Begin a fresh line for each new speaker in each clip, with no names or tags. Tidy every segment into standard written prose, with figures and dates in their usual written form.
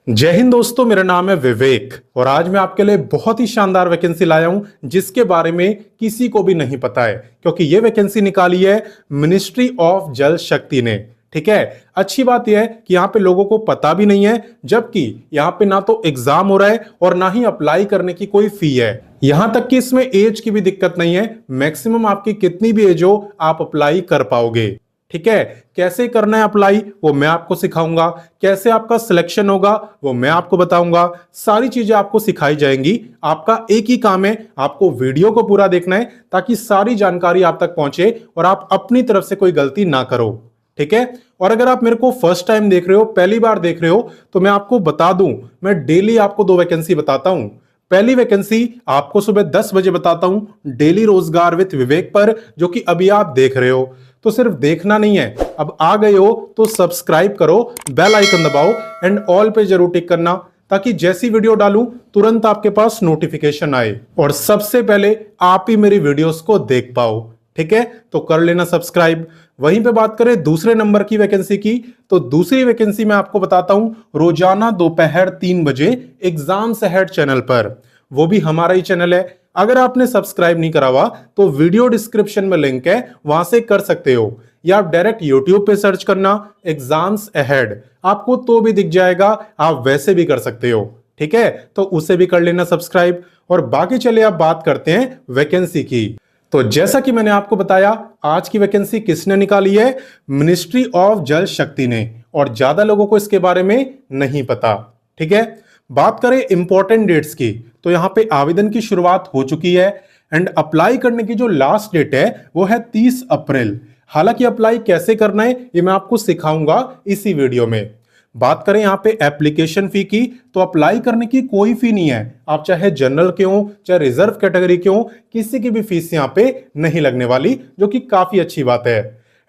जय हिंद दोस्तों, मेरा नाम है विवेक और आज मैं आपके लिए बहुत ही शानदार वैकेंसी लाया हूं जिसके बारे में किसी को भी नहीं पता है, क्योंकि ये वैकेंसी निकाली है मिनिस्ट्री ऑफ जल शक्ति ने। ठीक है, अच्छी बात यह है कि यहाँ पे लोगों को पता भी नहीं है, जबकि यहाँ पे ना तो एग्जाम हो रहा है और ना ही अप्लाई करने की कोई फी है। यहां तक कि इसमें एज की भी दिक्कत नहीं है, मैक्सिमम आपकी कितनी भी एज हो आप अप्लाई कर पाओगे। ठीक है, कैसे करना है अप्लाई वो मैं आपको सिखाऊंगा, कैसे आपका सिलेक्शन होगा वो मैं आपको बताऊंगा, सारी चीजें आपको सिखाई जाएंगी। आपका एक ही काम है, आपको वीडियो को पूरा देखना है ताकि सारी जानकारी आप तक पहुंचे और आप अपनी तरफ से कोई गलती ना करो। ठीक है, और अगर आप मेरे को फर्स्ट टाइम देख रहे हो, पहली बार देख रहे हो, तो मैं आपको बता दूं, मैं डेली आपको 2 वैकेंसी बताता हूं। पहली वैकेंसी आपको सुबह 10 बजे बताता हूं, डेली रोजगार विद विवेक पर, जो कि अभी आप देख रहे हो। तो सिर्फ देखना नहीं है, अब आ गए हो तो सब्सक्राइब करो, बेल आइकन दबाओ एंड ऑल पे जरूर टिक करना, ताकि जैसी वीडियो डालूं तुरंत आपके पास नोटिफिकेशन आए और सबसे पहले आप ही मेरी वीडियोस को देख पाओ। ठीक है, तो कर लेना सब्सक्राइब। वहीं पे बात करें दूसरे नंबर की वैकेंसी की, तो दूसरी वैकेंसी मैं आपको बताता हूं रोजाना दोपहर 3 बजे एग्जाम्स अहेड चैनल पर, वो भी हमारा ही चैनल है। अगर आपने सब्सक्राइब नहीं करा हुआ तो वीडियो डिस्क्रिप्शन में लिंक है, वहां से कर सकते हो, या आप डायरेक्ट यूट्यूब पे सर्च करना एग्जाम्स अहेड, आपको तो भी दिख जाएगा, आप वैसे भी कर सकते हो। ठीक है, तो उसे भी कर लेना सब्सक्राइब। और बाकी चले आप बात करते हैं वैकेंसी की। तो जैसा कि मैंने आपको बताया, आज की वैकेंसी किसने निकाली है? मिनिस्ट्री ऑफ जल शक्ति ने, और ज्यादा लोगों को इसके बारे में नहीं पता। ठीक है, बात करें इंपॉर्टेंट डेट्स की, तो यहां पे आवेदन की शुरुआत हो चुकी है एंड अप्लाई करने की जो लास्ट डेट है वो है 30 अप्रैल। हालांकि अप्लाई कैसे करना है ये मैं आपको सिखाऊंगा इसी वीडियो में। बात करें यहां पे एप्लीकेशन फी की, तो अप्लाई करने की कोई फी नहीं है। आप चाहे जनरल के हो चाहे रिजर्व कैटेगरी के हो, किसी की भी फीस यहां पे नहीं लगने वाली, जो कि काफी अच्छी बात है।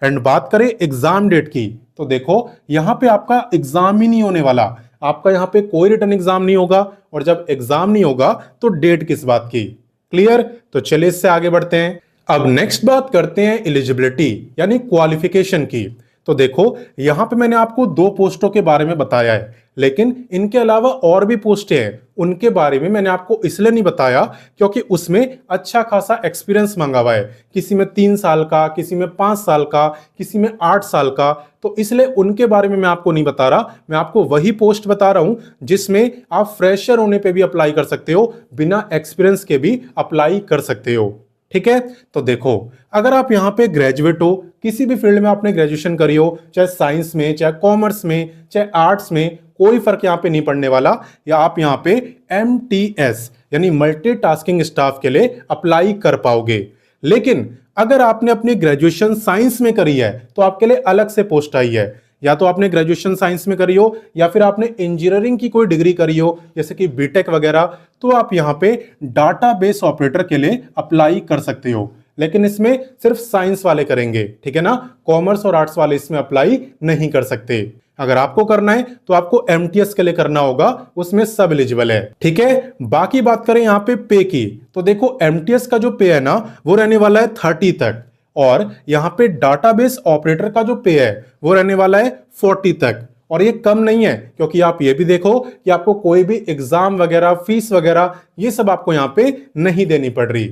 एंड बात करें एग्जाम डेट की, तो देखो यहां पे आपका एग्जाम ही नहीं होने वाला, आपका यहां पे कोई रिटन एग्जाम नहीं होगा, और जब एग्जाम नहीं होगा तो डेट किस बात की? क्लियर? तो चलिए इससे आगे बढ़ते हैं। अब नेक्स्ट बात करते हैं एलिजिबिलिटी यानी क्वालिफिकेशन की। तो देखो यहां पे मैंने आपको 2 पोस्टों के बारे में बताया है, लेकिन इनके अलावा और भी पोस्टें हैं, उनके बारे में मैंने आपको इसलिए नहीं बताया क्योंकि उसमें अच्छा खासा एक्सपीरियंस मांगा हुआ है। किसी में 3 साल का, किसी में 5 साल का, किसी में 8 साल का, तो इसलिए उनके बारे में मैं आपको नहीं बता रहा। मैं आपको वही पोस्ट बता रहा हूं जिसमें आप फ्रेशर होने पे भी अप्लाई कर सकते हो, बिना एक्सपीरियंस के भी अप्लाई कर सकते हो। ठीक है, तो देखो अगर आप यहां पे ग्रेजुएट हो, किसी भी फील्ड में आपने ग्रेजुएशन करी हो, चाहे साइंस में, चाहे कॉमर्स में, चाहे आर्ट्स में, कोई फर्क यहां पे नहीं पड़ने वाला, या आप यहां पे MTS यानी मल्टीटास्किंग स्टाफ के लिए अप्लाई कर पाओगे। लेकिन अगर आपने अपनी ग्रेजुएशन साइंस में करी है तो आपके लिए अलग से पोस्ट आई है। या तो आपने ग्रेजुएशन साइंस में करी हो, या फिर आपने इंजीनियरिंग की कोई डिग्री करी हो जैसे कि बीटेक वगैरह, तो आप यहां पे डाटाबेस ऑपरेटर के लिए अप्लाई कर सकते हो। लेकिन इसमें सिर्फ साइंस वाले करेंगे, ठीक है ना, कॉमर्स और आर्ट्स वाले इसमें अप्लाई नहीं कर सकते। अगर आपको करना है तो आपको MTS के लिए करना होगा, उसमें सब एलिजिबल है। ठीक है, बाकी बात करें यहां पे पे की, तो देखो MTS का जो पे है ना वो रहने वाला है 30 तक, और यहां पे डाटाबेस ऑपरेटर का जो पे है वो रहने वाला है 40 तक। और ये कम नहीं है, क्योंकि आप ये भी देखो कि आपको कोई भी एग्जाम वगैरह, फीस वगैरह, ये सब आपको यहां पे नहीं देनी पड़ रही।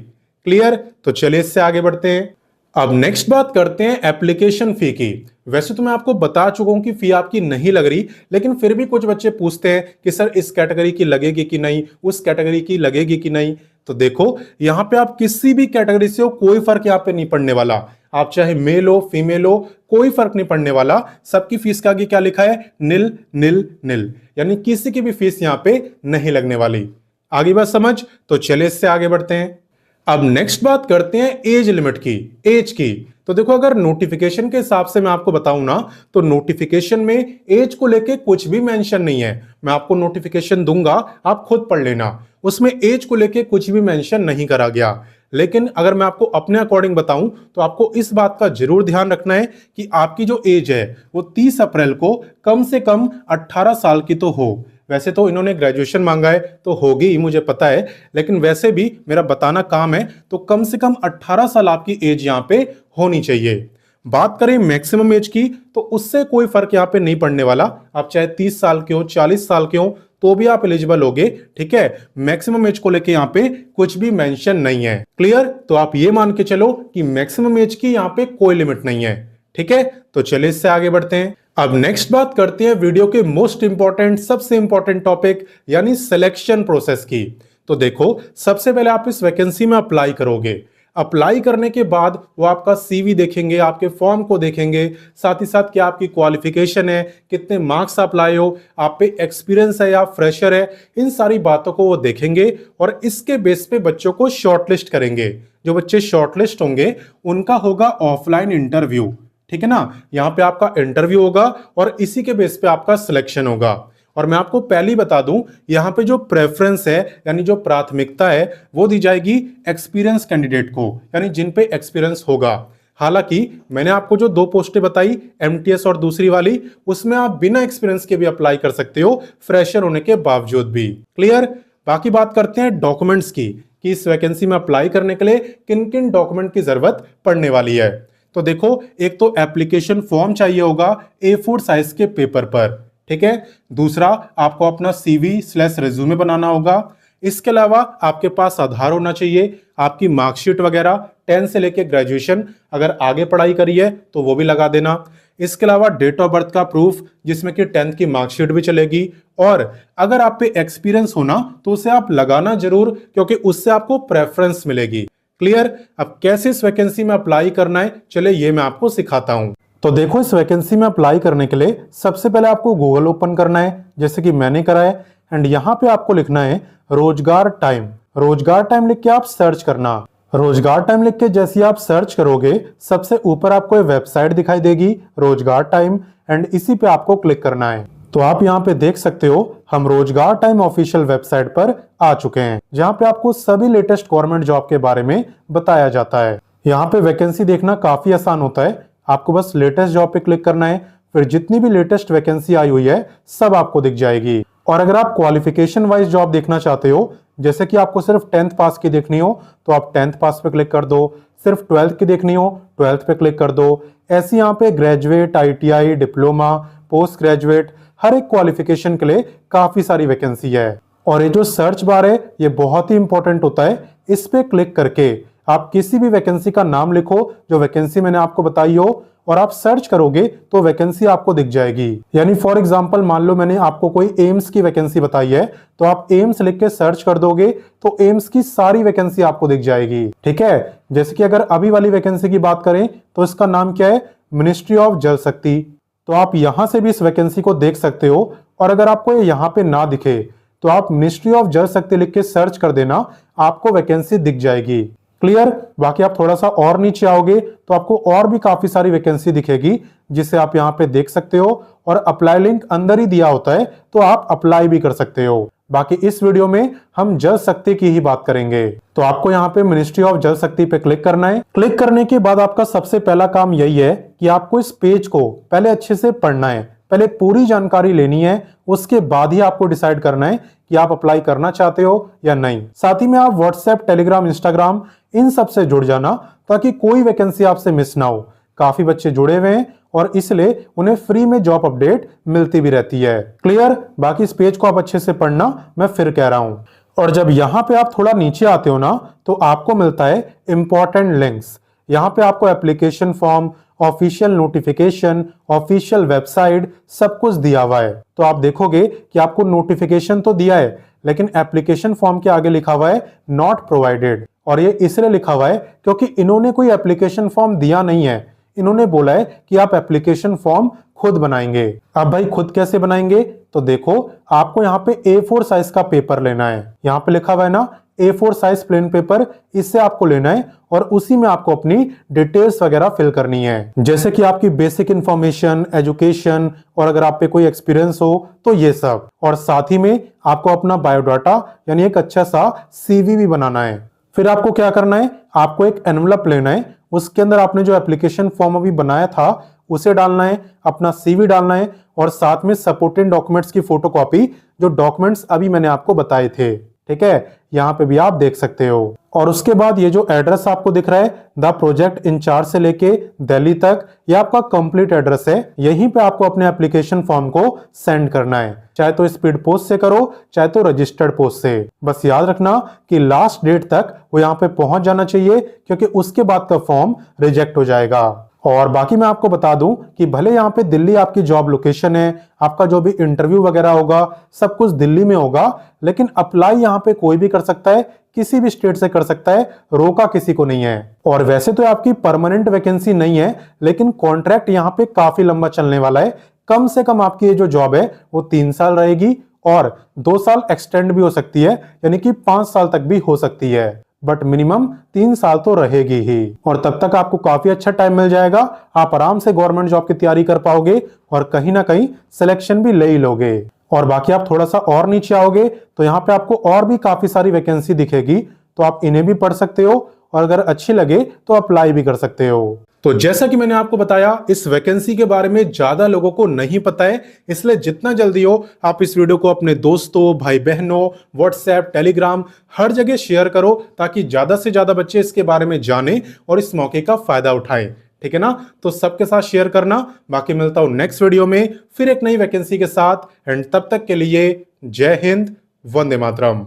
क्लियर? तो चलिए इससे आगे बढ़ते हैं। अब नेक्स्ट बात करते हैं एप्लीकेशन फी की। वैसे तो मैं आपको बता चुका हूं कि फी आपकी नहीं लग रही, लेकिन फिर भी कुछ बच्चे पूछते हैं कि सर इस कैटेगरी की लगेगी कि नहीं, उस कैटेगरी की लगेगी कि नहीं। तो देखो यहां पे आप किसी भी कैटेगरी से हो, कोई फर्क यहां पे नहीं पड़ने वाला। आप चाहे मेल हो फीमेल हो, कोई फर्क नहीं पड़ने वाला। सबकी फीस का आगे क्या लिखा है? निल निल निल, यानी किसी की भी फीस यहां पे नहीं लगने वाली। आगे बात समझ? तो चलिए इससे आगे बढ़ते हैं। अब नेक्स्ट बात करते हैं एज लिमिट की, एज की। तो देखो अगर नोटिफिकेशन के हिसाब से मैं आपको बताऊं ना, तो नोटिफिकेशन में एज को लेके कुछ भी मेंशन नहीं है। मैं आपको नोटिफिकेशन दूंगा, आप खुद पढ़ लेना, उसमें एज को लेके कुछ भी मेंशन नहीं करा गया। लेकिन अगर मैं आपको अपने अकॉर्डिंग बताऊं तो आपको इस बात का जरूर ध्यान रखना है कि आपकी जो एज है वो 30 अप्रैल को कम से कम 18 साल की तो हो। वैसे तो इन्होंने ग्रेजुएशन मांगा है तो होगी ही, मुझे पता है, लेकिन वैसे भी मेरा बताना काम है, तो कम से कम 18 साल आपकी एज यहां पे होनी चाहिए। बात करें मैक्सिमम एज की, तो उससे कोई फर्क यहाँ पे नहीं पड़ने वाला। आप चाहे 30 साल के हो, 40 साल के हो, तो भी आप एलिजिबल होगे। ठीक है, मैक्सिमम एज को लेके यहाँ पे कुछ भी मेंशन नहीं है। क्लियर? तो आप ये मान के चलो कि मैक्सिमम एज की यहाँ पे कोई लिमिट नहीं है। ठीक है, तो चलिए इससे आगे बढ़ते हैं। अब नेक्स्ट बात करते हैं वीडियो के मोस्ट इंपॉर्टेंट, सबसे इंपॉर्टेंट टॉपिक यानी सिलेक्शन प्रोसेस की। तो देखो, सबसे पहले आप इस वैकेंसी में अप्लाई करोगे। अप्लाई करने के बाद वो आपका सीवी देखेंगे, आपके फॉर्म को देखेंगे, साथ ही साथ क्या आपकी क्वालिफिकेशन है, कितने मार्क्स आप लाए हो, आप पे एक्सपीरियंस है या फ्रेशर है, इन सारी बातों को वो देखेंगे और इसके बेस पे बच्चों को शॉर्टलिस्ट करेंगे। जो बच्चे शॉर्टलिस्ट होंगे उनका होगा ऑफलाइन इंटरव्यू। ठीक है ना, यहाँ पे आपका इंटरव्यू होगा और इसी के बेस पे आपका सिलेक्शन होगा। और मैं आपको पहले ही बता दूं, यहाँ पे जो प्रेफरेंस है यानी जो प्राथमिकता है वो दी जाएगी एक्सपीरियंस कैंडिडेट को, यानी जिन पे एक्सपीरियंस होगा। हालांकि मैंने आपको जो 2 पोस्टें बताई, एमटीएस और दूसरी वाली, उसमें आप बिना एक्सपीरियंस के भी अप्लाई कर सकते हो, फ्रेशर होने के बावजूद भी। क्लियर? बाकी बात करते हैं डॉक्यूमेंट्स की, कि इस वैकेंसी में अप्लाई करने के लिए किन किन डॉक्यूमेंट की जरूरत पड़ने वाली है। तो देखो, एक तो एप्लीकेशन फॉर्म चाहिए होगा A4 साइज के पेपर पर। ठीक है, दूसरा आपको अपना CV/रेज्यूमे बनाना होगा। इसके अलावा आपके पास आधार होना चाहिए, आपकी मार्कशीट वगैरह 10 से लेके ग्रेजुएशन, अगर आगे पढ़ाई करी है तो वो भी लगा देना। इसके अलावा डेट ऑफ बर्थ का प्रूफ, जिसमें कि 10th की मार्कशीट भी चलेगी। और अगर आप पे एक्सपीरियंस होना तो उसे आप लगाना जरूर, क्योंकि उससे आपको प्रेफरेंस मिलेगी। क्लियर? अब कैसे इस वैकेंसी में अप्लाई करना है, चले ये मैं आपको सिखाता हूं। तो देखो, इस वैकेंसी में अप्लाई करने के लिए सबसे पहले आपको गूगल ओपन करना है, जैसे कि मैंने करा है। एंड यहाँ पे आपको लिखना है रोजगार टाइम। रोजगार टाइम लिख के आप सर्च करना। रोजगार टाइम लिख के जैसे आप सर्च करोगे, सबसे ऊपर आपको एक वेबसाइट दिखाई देगी, रोजगार टाइम, एंड इसी पे आपको क्लिक करना है। तो आप यहाँ पे देख सकते हो, हम रोजगार टाइम ऑफिशियल वेबसाइट पर आ चुके हैं, जहाँ पे आपको सभी लेटेस्ट गवर्नमेंट जॉब के बारे में बताया जाता है। यहाँ पे वैकेंसी देखना काफी आसान होता है। आपको बस लेटेस्ट जॉब पे क्लिक करना है, फिर जितनी भी लेटेस्ट वैकेंसी आई हुई है सब आपको दिख जाएगी। और अगर आप क्वालिफिकेशन वाइज जॉब देखना चाहते हो, जैसे कि आपको सिर्फ 10th पास की देखनी हो तो आप 10th पास पे क्लिक कर दो, सिर्फ 12th की देखनी हो 12th पे क्लिक कर दो। ऐसे यहाँ पे graduate, ITI, diploma, post graduate, हर एक क्वालिफिकेशन के लिए काफी सारी वैकेंसी है। और ये जो सर्च बार है ये बहुत ही इंपॉर्टेंट होता है। इस पे क्लिक करके आप किसी भी वैकेंसी का नाम लिखो जो वैकेंसी मैंने आपको बताई हो, और आप सर्च करोगे तो वैकेंसी आपको दिख जाएगी। यानी फॉर एग्जांपल, मान लो मैंने आपको कोई एम्स की वैकेंसी बताई है, तो आप एम्स लिख के सर्च कर दोगे तो एम्स की सारी वैकेंसी आपको दिख जाएगी। ठीक है, जैसे कि अगर अभी वाली वैकेंसी की बात करें तो इसका नाम क्या है, मिनिस्ट्री ऑफ जल शक्ति। तो आप यहां से भी इस वैकेंसी को देख सकते हो। और अगर आपको ये यहाँ पे ना दिखे तो आप मिनिस्ट्री ऑफ जल शक्ति लिख के सर्च कर देना, आपको वैकेंसी दिख जाएगी। क्लियर? बाकी आप थोड़ा सा और नीचे आओगे तो आपको और भी काफी सारी वैकेंसी दिखेगी, जिसे आप यहाँ पे देख सकते हो। और अप्लाई लिंक अंदर ही दिया होता है, तो आप अप्लाई भी कर सकते हो। बाकी इस वीडियो में हम जल शक्ति की ही बात करेंगे। तो आपको यहाँ पे मिनिस्ट्री ऑफ जल शक्ति पे क्लिक करना है। क्लिक करने के बाद आपका सबसे पहला काम यही है कि आपको इस पेज को पहले अच्छे से पढ़ना है, पहले पूरी जानकारी लेनी है, उसके बाद ही आपको डिसाइड करना है कि आप अप्लाई करना चाहते हो या नहीं। साथ ही में आप व्हाट्सएप, टेलीग्राम, इंस्टाग्राम इन सब से जुड़ जाना, ताकि कोई वैकेंसी आपसे मिस ना हो। काफी बच्चे जुड़े हुए हैं और इसलिए उन्हें फ्री में जॉब अपडेट मिलती भी रहती है। क्लियर? बाकी इस पेज को आप अच्छे से पढ़ना, मैं फिर कह रहा हूं। और जब यहाँ पे आप थोड़ा नीचे आते हो ना, तो आपको मिलता है इंपॉर्टेंट लिंक्स। यहाँ पे आपको application form, official notification, official website, सब कुछ दिया हुआ है। तो आप देखोगे कि आपको नोटिफिकेशन तो दिया है, लेकिन एप्लीकेशन फॉर्म के आगे लिखा हुआ है नॉट प्रोवाइडेड। और ये इसलिए लिखा हुआ है क्योंकि इन्होंने कोई एप्लीकेशन फॉर्म दिया नहीं है। इन्होंने बोला है कि आप एप्लीकेशन फॉर्म खुद बनाएंगे। अब भाई खुद कैसे बनाएंगे? तो देखो, आपको यहाँ पे A4 साइज का पेपर लेना है। यहाँ पे लिखा हुआ है ना A4 साइज प्लेन पेपर, इससे आपको लेना है और उसी में आपको अपनी डिटेल्स वगैरह फिल करनी है, जैसे कि आपकी बेसिक इंफॉर्मेशन, एजुकेशन, और अगर आप पे कोई एक्सपीरियंस हो तो ये सब। और साथ ही में आपको अपना बायोडाटा यानी एक अच्छा सा CV भी बनाना है। फिर आपको क्या करना है, आपको एक एनवलप लेना है, उसके अंदर आपने जो एप्लीकेशन फॉर्म अभी बनाया था उसे डालना है, अपना CV डालना है और साथ में सपोर्टिंग डॉक्यूमेंट्स की फोटोकॉपी, जो डॉक्यूमेंट्स अभी मैंने आपको बताए थे। ठीक है, यहाँ पे भी आप देख सकते हो। और उसके बाद ये जो एड्रेस आपको दिख रहा है द प्रोजेक्ट इंचार्ज से लेके दिल्ली तक, ये आपका कंप्लीट एड्रेस है। यहीं पे आपको अपने एप्लीकेशन फॉर्म को सेंड करना है, चाहे तो स्पीड पोस्ट से करो चाहे तो रजिस्टर्ड पोस्ट से। बस याद रखना कि लास्ट डेट तक वो यहाँ पे पहुंच जाना चाहिए, क्योंकि उसके बाद का फॉर्म रिजेक्ट हो जाएगा। और बाकी मैं आपको बता दूं कि भले यहाँ पे दिल्ली आपकी जॉब लोकेशन है, आपका जो भी इंटरव्यू वगैरह होगा सब कुछ दिल्ली में होगा, लेकिन अप्लाई यहाँ पे कोई भी कर सकता है, किसी भी स्टेट से कर सकता है, रोका किसी को नहीं है। और वैसे तो आपकी परमानेंट वैकेंसी नहीं है, लेकिन कॉन्ट्रैक्ट यहाँ पे काफी लंबा चलने वाला है। कम से कम आपकी ये जो जॉब है वो 3 साल रहेगी और 2 साल एक्सटेंड भी हो सकती है, यानी कि 5 साल तक भी हो सकती है, बट मिनिमम 3 साल तो रहेगी ही। और तब तक आपको काफी अच्छा टाइम मिल जाएगा, आप आराम से गवर्नमेंट जॉब की तैयारी कर पाओगे और कहीं ना कहीं सिलेक्शन भी ले ही लोगे। और बाकी आप थोड़ा सा और नीचे आओगे तो यहाँ पे आपको और भी काफी सारी वैकेंसी दिखेगी, तो आप इन्हें भी पढ़ सकते हो और अगर अच्छी लगे तो अप्लाई भी कर सकते हो। तो जैसा कि मैंने आपको बताया, इस वैकेंसी के बारे में ज्यादा लोगों को नहीं पता है, इसलिए जितना जल्दी हो आप इस वीडियो को अपने दोस्तों, भाई बहनों, व्हाट्सएप, टेलीग्राम हर जगह शेयर करो, ताकि ज्यादा से ज्यादा बच्चे इसके बारे में जाने और इस मौके का फायदा उठाएं। ठीक है ना? तो सबके साथ शेयर करना। बाकी मिलता हूं नेक्स्ट वीडियो में फिर एक नई वैकेंसी के साथ, एंड तब तक के लिए जय हिंद, वंदे मातरम।